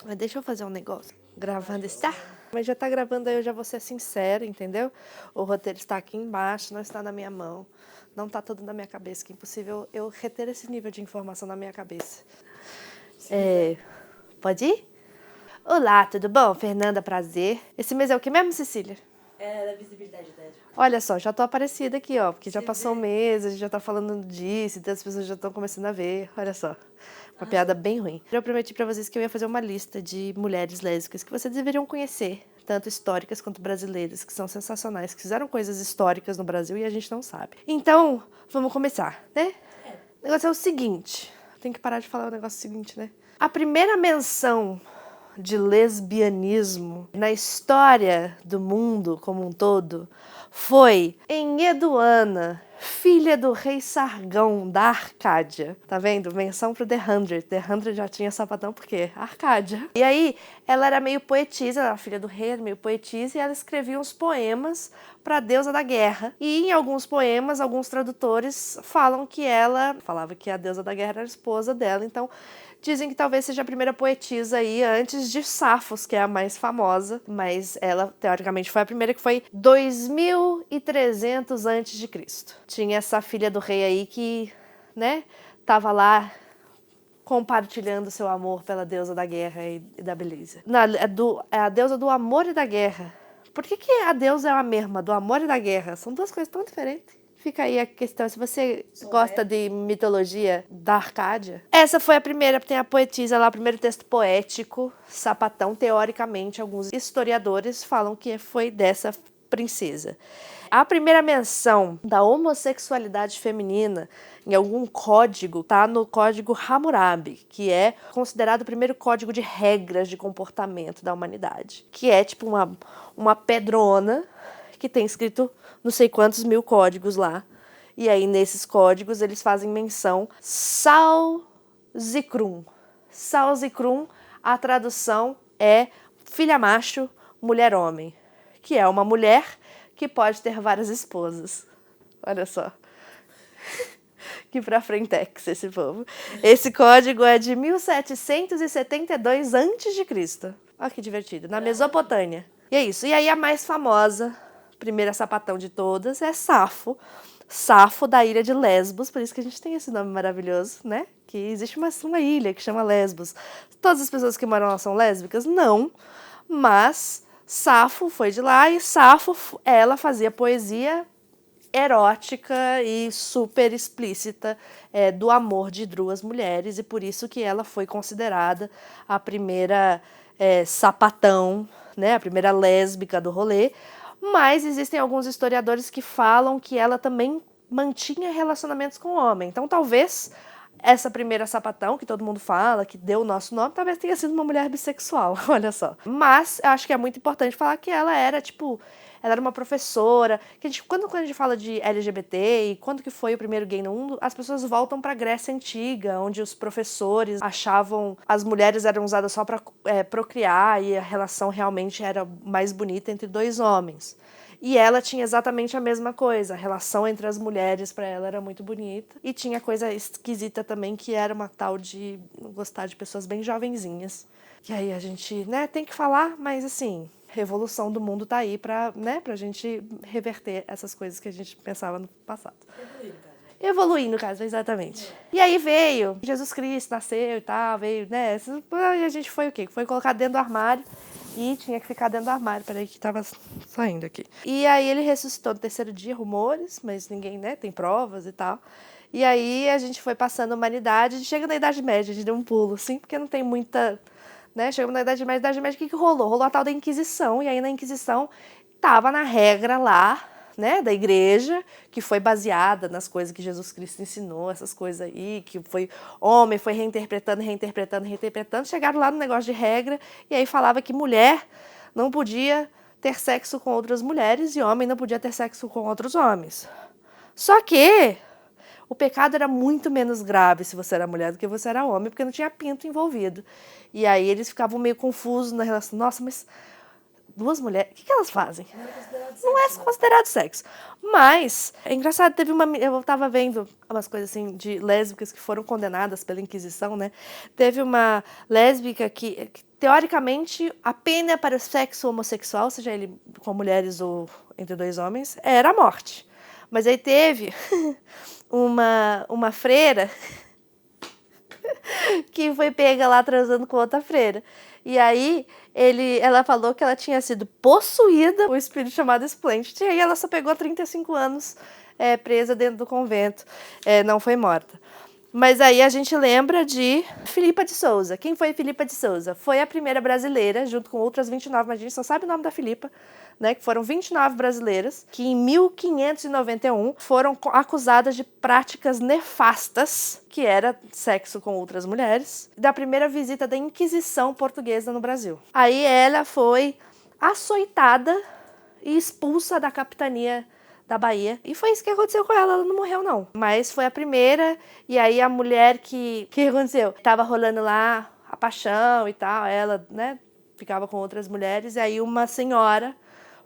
Mas deixa eu fazer um negócio. Gravando está? Mas já tá gravando, aí eu já vou ser sincera, entendeu? O roteiro está aqui embaixo, não está na minha mão. Não tá tudo na minha cabeça, que é impossível eu reter esse nível de informação na minha cabeça. Pode ir? Olá, tudo bom? Fernanda, prazer. Esse mês é o que mesmo, Cecília? É da visibilidade dela. Olha só, já tô aparecida aqui, ó, porque já Você passou um vê? mês, a gente já tá falando disso, então as pessoas já estão começando a ver, olha só. Uma piada bem ruim. Eu prometi pra vocês que eu ia fazer uma lista de mulheres lésbicas que vocês deveriam conhecer, tanto históricas quanto brasileiras, que são sensacionais, que fizeram coisas históricas no Brasil e a gente não sabe. Então, vamos começar, né? O negócio é o seguinte, tem que parar de falar o negócio seguinte, né? A primeira menção de lesbianismo na história do mundo como um todo foi em Eduana, filha do rei Sargão da Arcádia. Tá vendo? Menção pro The 100. The 100 já tinha sapatão porque Arcádia. E aí, ela era meio poetisa, ela era filha do rei, era meio poetisa, e ela escrevia uns poemas para a deusa da guerra. E em alguns poemas, alguns tradutores falam que ela falava que a deusa da guerra era a esposa dela, então dizem que talvez seja a primeira poetisa aí antes de Safos, que é a mais famosa, mas ela, teoricamente, foi a primeira, que foi 2300 antes de Cristo. Tinha essa filha do rei aí que, né, tava lá compartilhando seu amor pela deusa da guerra e da beleza. É a deusa do amor e da guerra. Por que a deusa é a mesma, do amor e da guerra? São duas coisas tão diferentes. Fica aí a questão, se você gosta de mitologia da Arcádia. Essa foi a primeira, tem a poetisa lá, o primeiro texto poético, sapatão, teoricamente, alguns historiadores falam que foi dessa princesa. A primeira menção da homossexualidade feminina em algum código tá no Código Hammurabi, que é considerado o primeiro código de regras de comportamento da humanidade, que é tipo uma pedrona que tem escrito não sei quantos mil códigos lá. E aí, nesses códigos, eles fazem menção Sal Zikrum. Sal Zikrum, a tradução é filha macho, mulher homem, que é uma mulher que pode ter várias esposas. Olha só. Que pra frentex esse povo. Esse código é de 1772 a.C. Olha que divertido. Na Mesopotâmia. E é isso. E aí a mais famosa, primeira sapatão de todas, é Safo. Safo da ilha de Lesbos, por isso que a gente tem esse nome maravilhoso, né? Que existe uma ilha que chama Lesbos. Todas as pessoas que moram lá são lésbicas? Não. Mas Safo foi de lá e Safo, ela fazia poesia erótica e super explícita do amor de duas mulheres, e por isso que ela foi considerada a primeira sapatão, né, a primeira lésbica do rolê. Mas existem alguns historiadores que falam que ela também mantinha relacionamentos com o homem. Então talvez essa primeira sapatão, que todo mundo fala, que deu o nosso nome, talvez tenha sido uma mulher bissexual, olha só. Mas eu acho que é muito importante falar que ela era, tipo, ela era uma professora, que quando a gente fala de LGBT e quando que foi o primeiro gay no mundo, as pessoas voltam para a Grécia Antiga, onde os professores achavam as mulheres eram usadas só para procriar e a relação realmente era mais bonita entre dois homens. E ela tinha exatamente a mesma coisa. A relação entre as mulheres para ela era muito bonita. E tinha coisa esquisita também, que era uma tal de gostar de pessoas bem jovenzinhas. E aí a gente, né, tem que falar, mas assim, revolução do mundo tá aí pra gente reverter essas coisas que a gente pensava no passado. Evoluir, no caso, exatamente. E aí veio, Jesus Cristo nasceu e tal, veio, né? E a gente foi o quê? Foi colocado dentro do armário e tinha que ficar dentro do armário. Peraí que tava saindo aqui. E aí ele ressuscitou no terceiro dia, rumores, mas ninguém, né, tem provas e tal. E aí a gente foi passando a humanidade, a gente chega na Idade Média, a gente deu um pulo, assim, porque não tem muita... Né? Chegamos na Idade Média, o que rolou? Rolou a tal da Inquisição, e aí na Inquisição tava na regra lá, né, da igreja, que foi baseada nas coisas que Jesus Cristo ensinou, essas coisas aí, que foi homem, foi reinterpretando, chegaram lá no negócio de regra, e aí falava que mulher não podia ter sexo com outras mulheres e homem não podia ter sexo com outros homens. Só que o pecado era muito menos grave se você era mulher do que você era homem, porque não tinha pinto envolvido. E aí eles ficavam meio confusos na relação. Nossa, mas duas mulheres, o que elas fazem? Não é considerado sexo. Mas, é engraçado, eu tava vendo umas coisas assim de lésbicas que foram condenadas pela Inquisição, né? Teve uma lésbica que teoricamente, a pena para o sexo homossexual, seja ele com mulheres ou entre dois homens, era a morte. Mas aí teve uma freira que foi pega lá transando com outra freira. E aí ela falou que ela tinha sido possuída por um espírito chamado Splendid. E aí ela só pegou 35 anos presa dentro do convento. Não foi morta. Mas aí a gente lembra de Filipa de Souza. Quem foi Filipa de Souza? Foi a primeira brasileira, junto com outras 29, mas a gente só sabe o nome da Filipa, né? Que foram 29 brasileiras, que em 1591 foram acusadas de práticas nefastas, que era sexo com outras mulheres, da primeira visita da Inquisição portuguesa no Brasil. Aí ela foi açoitada e expulsa da capitania da Bahia. E foi isso que aconteceu com ela não morreu não. Mas foi a primeira, e aí a mulher que aconteceu? Tava rolando lá a paixão e tal, ela, né, ficava com outras mulheres, e aí uma senhora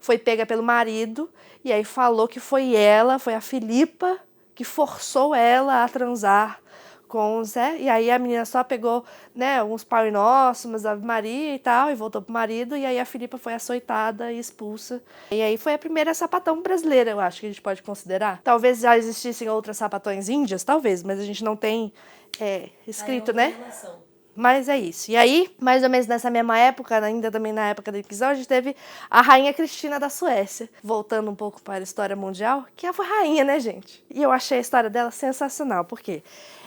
foi pega pelo marido, e aí falou que foi a Filipa, que forçou ela a transar com o Zé, e aí a menina só pegou, né, uns Pai Nosso, umas Ave Maria e tal, e voltou pro marido, e aí a Filipa foi açoitada e expulsa. E aí foi a primeira sapatão brasileira, eu acho que a gente pode considerar. Talvez já existissem outras sapatões índias, talvez, mas a gente não tem escrito, né? Mas é isso. E aí, mais ou menos nessa mesma época, ainda também na época da Inquisição, a gente teve a Rainha Cristina da Suécia. Voltando um pouco para a história mundial, que ela foi rainha, né, gente? E eu achei a história dela sensacional, porque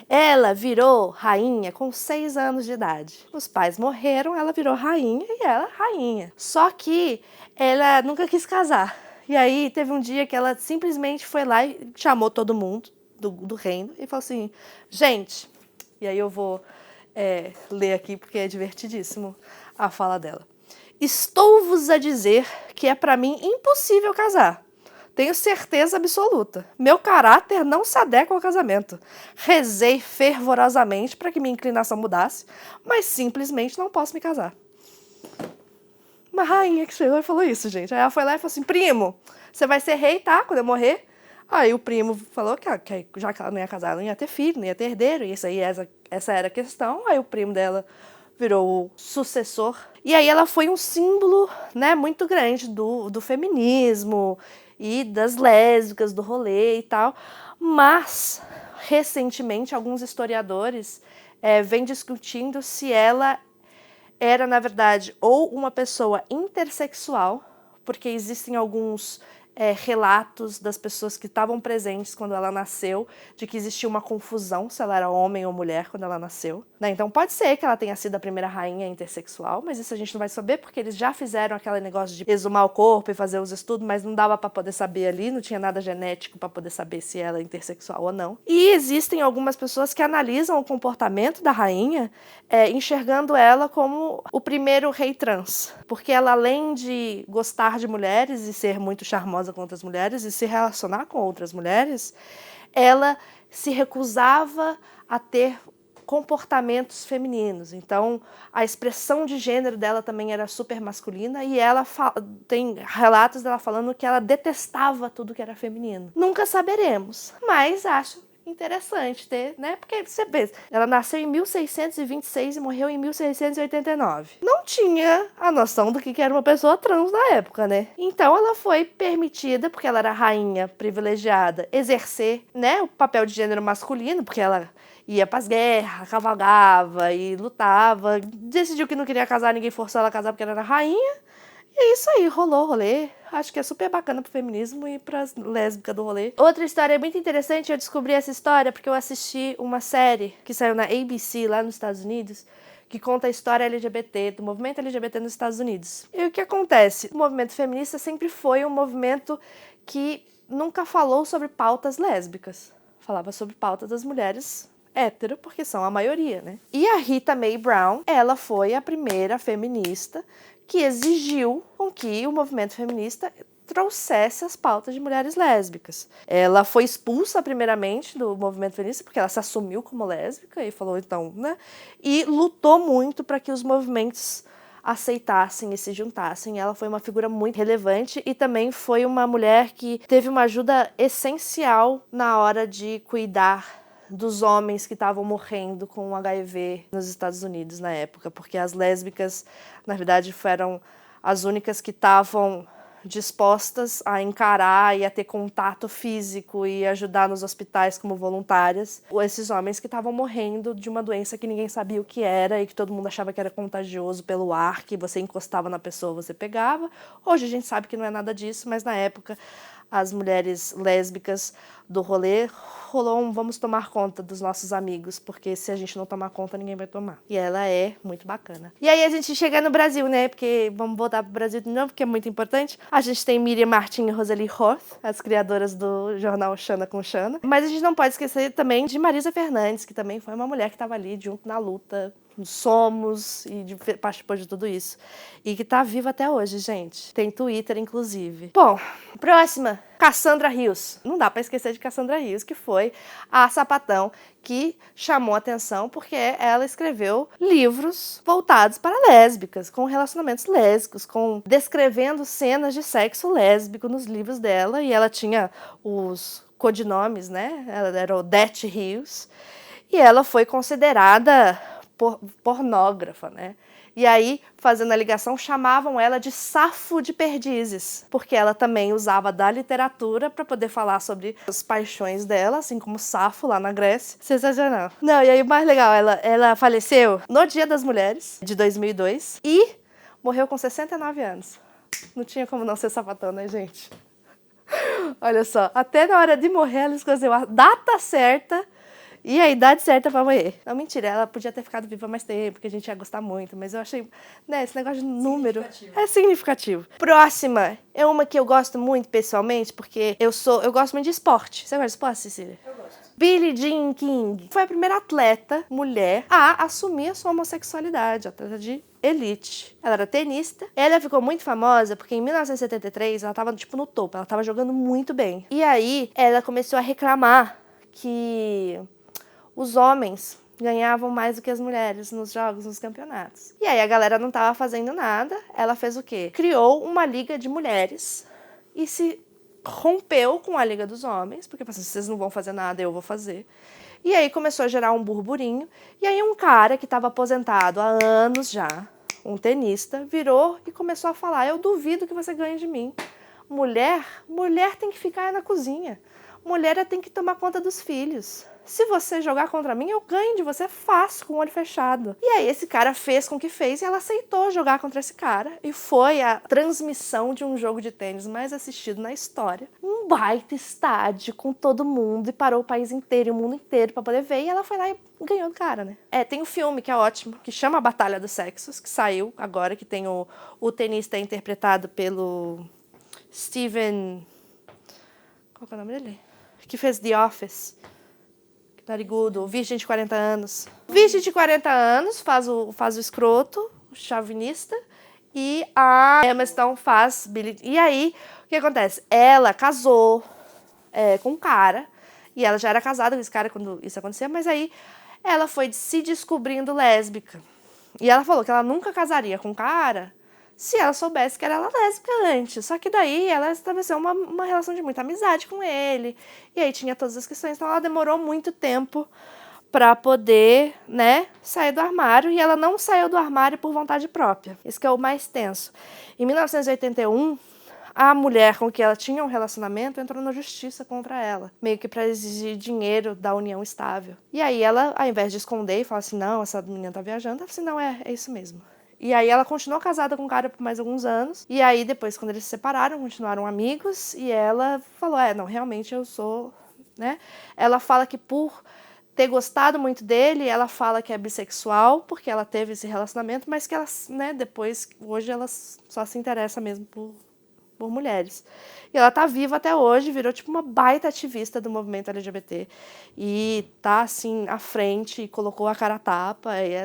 ela virou rainha com 6 anos de idade. Os pais morreram, ela virou rainha e ela rainha. Só que ela nunca quis casar. E aí teve um dia que ela simplesmente foi lá e chamou todo mundo do reino e falou assim, gente, e aí eu vou ler aqui porque é divertidíssimo a fala dela. Estou-vos a dizer que é para mim impossível casar. Tenho certeza absoluta. Meu caráter não se adequa ao casamento. Rezei fervorosamente para que minha inclinação mudasse, mas simplesmente não posso me casar. Uma rainha que chegou e falou isso, gente. Aí ela foi lá e falou assim, primo, você vai ser rei, tá? Quando eu morrer. Aí o primo falou que já que ela não ia casar, ela não ia ter filho, não ia ter herdeiro, e essa era a questão. Aí o primo dela virou o sucessor. E aí ela foi um símbolo, né, muito grande do feminismo e das lésbicas, do rolê e tal. Mas, recentemente, alguns historiadores vêm discutindo se ela era, na verdade, ou uma pessoa intersexual, porque existem alguns relatos das pessoas que estavam presentes quando ela nasceu, de que existia uma confusão se ela era homem ou mulher quando ela nasceu, né? Então pode ser que ela tenha sido a primeira rainha intersexual, mas isso a gente não vai saber porque eles já fizeram aquele negócio de exumar o corpo e fazer os estudos, mas não dava para poder saber ali, não tinha nada genético para poder saber se ela é intersexual ou não. E existem algumas pessoas que analisam o comportamento da rainha enxergando ela como o primeiro rei trans, porque ela, além de gostar de mulheres e ser muito charmosa com outras mulheres e se relacionar com outras mulheres, ela se recusava a ter comportamentos femininos. Então, a expressão de gênero dela também era super masculina e ela tem relatos dela falando que ela detestava tudo que era feminino. Nunca saberemos, mas acho interessante ter, né? Porque você vê, ela nasceu em 1626 e morreu em 1689. Não tinha a noção do que era uma pessoa trans na época, né? Então ela foi permitida, porque ela era rainha privilegiada, exercer, né, o papel de gênero masculino, porque ela ia pras guerras, cavalgava e lutava, decidiu que não queria casar, ninguém forçou ela a casar porque ela era rainha. E é isso aí, rolou o rolê. Acho que é super bacana pro feminismo e pras lésbicas do rolê. Outra história muito interessante, eu descobri essa história porque eu assisti uma série que saiu na ABC lá nos Estados Unidos, que conta a história LGBT, do movimento LGBT nos Estados Unidos. E o que acontece? O movimento feminista sempre foi um movimento que nunca falou sobre pautas lésbicas. Falava sobre pautas das mulheres hétero, porque são a maioria, né? E a Rita Mae Brown, ela foi a primeira feminista que exigiu com que o movimento feminista trouxesse as pautas de mulheres lésbicas. Ela foi expulsa primeiramente do movimento feminista porque ela se assumiu como lésbica e falou então, né? E lutou muito para que os movimentos aceitassem e se juntassem. Ela foi uma figura muito relevante e também foi uma mulher que teve uma ajuda essencial na hora de cuidar dos homens que estavam morrendo com HIV nos Estados Unidos na época, porque as lésbicas, na verdade, foram as únicas que estavam dispostas a encarar e a ter contato físico e ajudar nos hospitais como voluntárias. Esses homens que estavam morrendo de uma doença que ninguém sabia o que era e que todo mundo achava que era contagioso pelo ar, que você encostava na pessoa, você pegava. Hoje a gente sabe que não é nada disso, mas na época as mulheres lésbicas do rolê rolou um vamos tomar conta dos nossos amigos, porque se a gente não tomar conta, ninguém vai tomar. E ela é muito bacana. E aí a gente chega no Brasil, né? Porque vamos voltar pro Brasil de novo, porque é muito importante. A gente tem Miriam Martin e Rosalie Roth, as criadoras do jornal Xana com Xana. Mas a gente não pode esquecer também de Marisa Fernandes, que também foi uma mulher que estava ali junto na luta, Somos e participou de tudo isso. E que tá viva até hoje, gente. Tem Twitter, inclusive. Bom, próxima. Cassandra Rios. Não dá pra esquecer de Cassandra Rios, que foi a sapatão que chamou atenção porque ela escreveu livros voltados para lésbicas, com relacionamentos lésbicos, descrevendo cenas de sexo lésbico nos livros dela. E ela tinha os codinomes, né? Ela era Odete Rios. E ela foi considerada pornógrafa, né? E aí, fazendo a ligação, chamavam ela de Safo de Perdizes, porque ela também usava da literatura para poder falar sobre as paixões dela, assim como Safo lá na Grécia. Sensacional. Não, e aí o mais legal, ela faleceu no Dia das Mulheres, de 2002, e morreu com 69 anos. Não tinha como não ser sapatão, né, gente? Olha só, até na hora de morrer, ela escolheu a data certa e a idade certa pra morrer. Não, mentira, ela podia ter ficado viva mais tempo, porque a gente ia gostar muito, mas eu achei, né, esse negócio de número é significativo. Próxima é uma que eu gosto muito pessoalmente, porque eu gosto muito de esporte. Você gosta de esporte, Cecília? Eu gosto. Billie Jean King foi a primeira atleta mulher a assumir a sua homossexualidade, atleta de elite. Ela era tenista. Ela ficou muito famosa porque em 1973 ela estava tipo no topo, ela estava jogando muito bem. E aí ela começou a reclamar que os homens ganhavam mais do que as mulheres nos jogos, nos campeonatos. E aí a galera não estava fazendo nada. Ela fez o quê? Criou uma liga de mulheres e se rompeu com a Liga dos Homens, porque assim, vocês não vão fazer nada, eu vou fazer. E aí começou a gerar um burburinho. E aí um cara que estava aposentado há anos já, um tenista, virou e começou a falar: eu duvido que você ganhe de mim. Mulher tem que ficar na cozinha. Mulher tem que tomar conta dos filhos. Se você jogar contra mim, eu ganho de você fácil, com o olho fechado. E aí esse cara fez com que fez e ela aceitou jogar contra esse cara. E foi a transmissão de um jogo de tênis mais assistido na história. Um baita estádio com todo mundo e parou o país inteiro e o mundo inteiro pra poder ver. E ela foi lá e ganhou do cara, né? Tem um filme que é ótimo, que chama A Batalha dos Sexos, que saiu agora, que tem o tenista interpretado pelo Steven... Qual que é o nome dele? Que fez The Office. Narigudo, o virgem de 40 anos. O virgem de 40 anos faz o escroto, o chauvinista, e a Emma Stone faz Billie. E aí, o que acontece? Ela casou com um cara, e ela já era casada com esse cara quando isso acontecia, mas aí ela foi se descobrindo lésbica. E ela falou que ela nunca casaria com um cara se ela soubesse que era ela lésbica antes. Só que daí ela estabeleceu uma relação de muita amizade com ele. E aí tinha todas as questões. Então ela demorou muito tempo para poder, né, sair do armário. E ela não saiu do armário por vontade própria. Isso que é o mais tenso. Em 1981, a mulher com que ela tinha um relacionamento entrou na justiça contra ela. Meio que para exigir dinheiro da união estável. E aí ela, ao invés de esconder e falar assim, não, essa menina tá viajando, ela falou assim, não, é isso mesmo. E aí ela continuou casada com o cara por mais alguns anos. E aí depois, quando eles se separaram, continuaram amigos. E ela falou, não, realmente eu sou, né? Ela fala que por ter gostado muito dele, ela fala que é bissexual, porque ela teve esse relacionamento, mas que ela, né, depois, hoje ela só se interessa mesmo por mulheres. E ela tá viva até hoje, virou tipo uma baita ativista do movimento LGBT. E tá, assim, à frente, e colocou a cara a tapa, e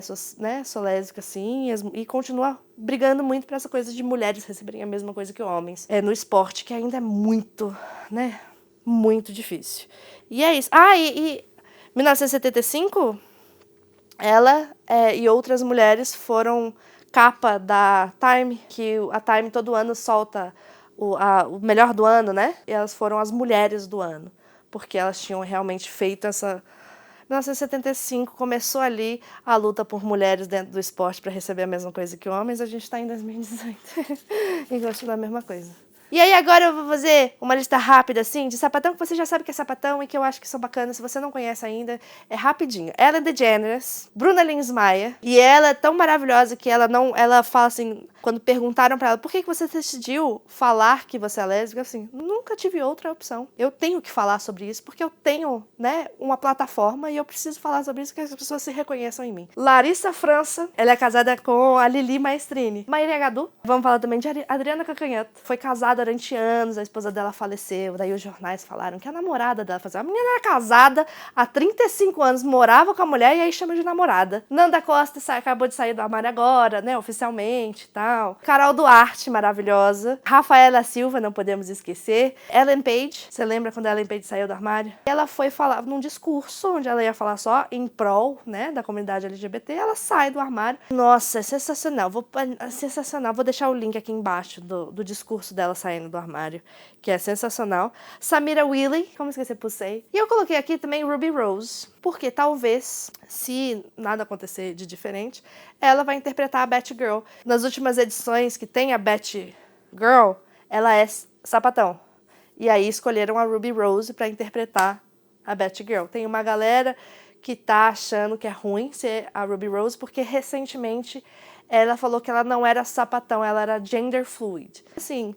sou lésbica, assim, e continua brigando muito pra essa coisa de mulheres receberem a mesma coisa que homens. No esporte, que ainda é muito, né, muito difícil. E é isso. E 1975, ela e outras mulheres foram capa da Time, que a Time todo ano solta o melhor do ano, né? E elas foram as mulheres do ano, porque elas tinham realmente feito essa 1975 começou ali a luta por mulheres dentro do esporte para receber a mesma coisa que homens. A gente está em 2018 e continua a mesma coisa. E aí agora eu vou fazer uma lista rápida, assim, de sapatão que você já sabe que é sapatão e que eu acho que são bacanas. Se você não conhece ainda, é rapidinho. Ellen DeGeneres, Bruna Linsmeyer. E ela é tão maravilhosa que ela fala assim, quando perguntaram pra ela, por que você decidiu falar que você é lésbica? Assim, nunca tive outra opção. Eu tenho que falar sobre isso porque eu tenho, né, uma plataforma e eu preciso falar sobre isso que as pessoas se reconheçam em mim. Larissa França, ela é casada com a Lili Maestrini. Maíra Gadu, vamos falar também de Adriana Calcanhoto. Foi casada durante anos, a esposa dela faleceu, daí os jornais falaram que a namorada dela fazia. A menina era casada há 35 anos, morava com a mulher e aí chama de namorada. Nanda Costa acabou de sair do armário agora, né, oficialmente e tal. Carol Duarte, maravilhosa. Rafaela Silva, não podemos esquecer. Ellen Page, você lembra quando a Ellen Page saiu do armário? Ela foi falar num discurso onde ela ia falar só em prol, né, da comunidade LGBT, ela sai do armário. Nossa, é sensacional. Sensacional. Vou deixar o link aqui embaixo do discurso dela saindo do armário, que é sensacional. Samira Wiley, como esquecer, Pussei. E eu coloquei aqui também Ruby Rose, porque talvez, se nada acontecer de diferente, ela vai interpretar a Batgirl. Nas últimas edições que tem a Batgirl, ela é sapatão. E aí escolheram a Ruby Rose para interpretar a Batgirl. Tem uma galera que tá achando que é ruim ser a Ruby Rose, porque recentemente ela falou que ela não era sapatão, ela era gender fluid. Assim,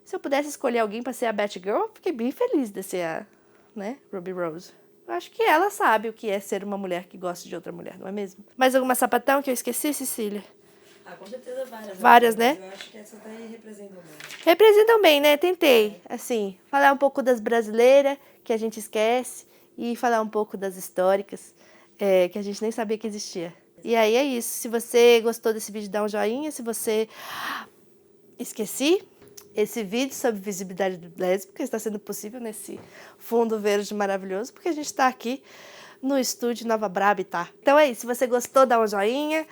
se eu pudesse escolher alguém para ser a Batgirl, eu fiquei bem feliz de ser a, né, Ruby Rose. Eu acho que ela sabe o que é ser uma mulher que gosta de outra mulher, não é mesmo? Mais alguma sapatão que eu esqueci, Cecília? Ah, com certeza várias. Várias, né? Eu acho que essas daí representam bem. Representam bem, né? Tentei, assim, falar um pouco das brasileiras, que a gente esquece, e falar um pouco das históricas, que a gente nem sabia que existia. E aí é isso. Se você gostou desse vídeo, dá um joinha. Se você... Esqueci, esse vídeo sobre visibilidade lésbica está sendo possível nesse fundo verde maravilhoso, porque a gente está aqui no estúdio Nova Braba, tá? Então é isso, se você gostou, dá um joinha,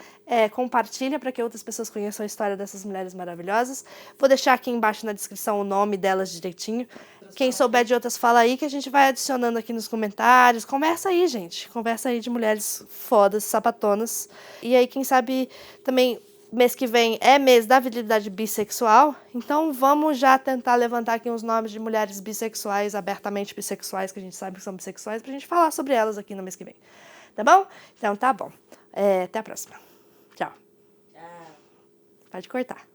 compartilha para que outras pessoas conheçam a história dessas mulheres maravilhosas. Vou deixar aqui embaixo na descrição o nome delas direitinho. Quem souber de outras, fala aí que a gente vai adicionando aqui nos comentários. Conversa aí, gente. Conversa aí de mulheres fodas, sapatonas. E aí, quem sabe também... Mês que vem é mês da visibilidade bissexual, então vamos já tentar levantar aqui uns nomes de mulheres bissexuais, abertamente bissexuais, que a gente sabe que são bissexuais, pra gente falar sobre elas aqui no mês que vem. Tá bom? Então tá bom. Até a próxima. Tchau. Tchau. Pode cortar.